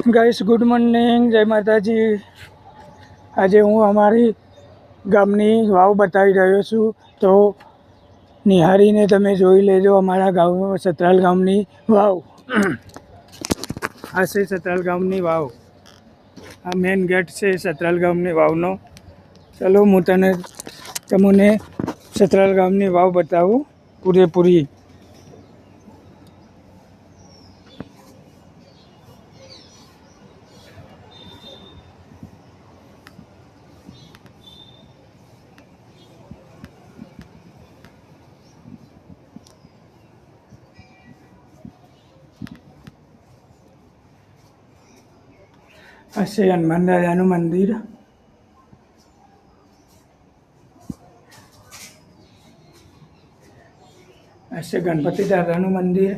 Guys good morning, જય માતાજી। આજે હું અમારી ગામની વાવ બતાવી રહ્યો છું, તો નિહાળીને તમે જોઈ લેજો અમારા ગામમાં સતરાલ ગામની વાવ। આ છે સતરાલ ગામની વાવ, આ મેન ગેટ છે સતરાલ ગામની વાવનો। ચલો હું તમને સતરાલ ગામની વાવ બતાવું પૂરેપૂરી। આ છે હનુમાન દાદાનું મંદિર। આ છે ગણપતિ દાદાનું મંદિર।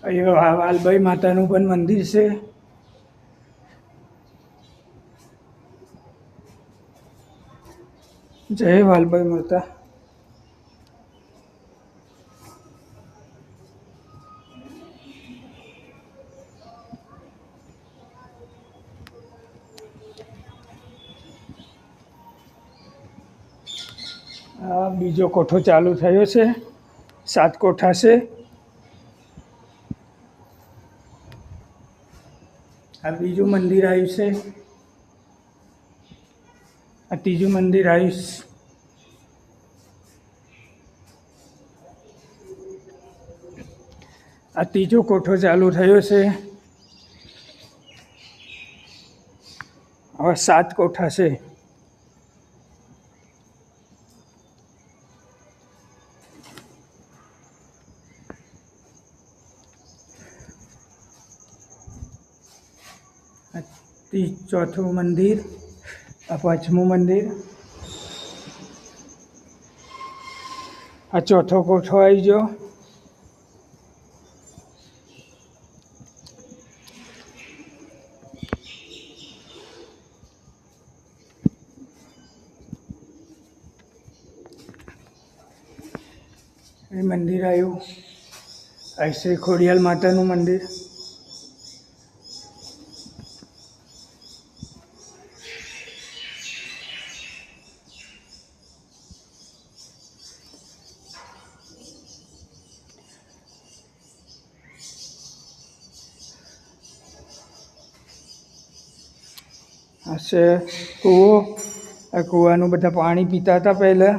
અહીંયા વાલભાઈ માતાનું પણ મંદિર છે। જય વાલભાઈ માતા। આ બીજો કોઠો ચાલુ થયો છે, 7 કોઠા છે। આ બીજું મંદિર આવ્યું છે, આ ત્રીજું મંદિર આવ્યું છે। આ ત્રીજો કોઠો ચાલુ થયો છે। હવે 7 કોઠા છે। ચોથું મંદિર, આ 5મું મંદિર, આ ચોથો કોઠો આવી ગયો। એ મંદિર આવ્યું, આ શ્રી ખોડિયાલ માતાનું મંદિર। આ છે કૂવો, આ કૂવાનું બધા પાણી પીતા હતા પહેલાં।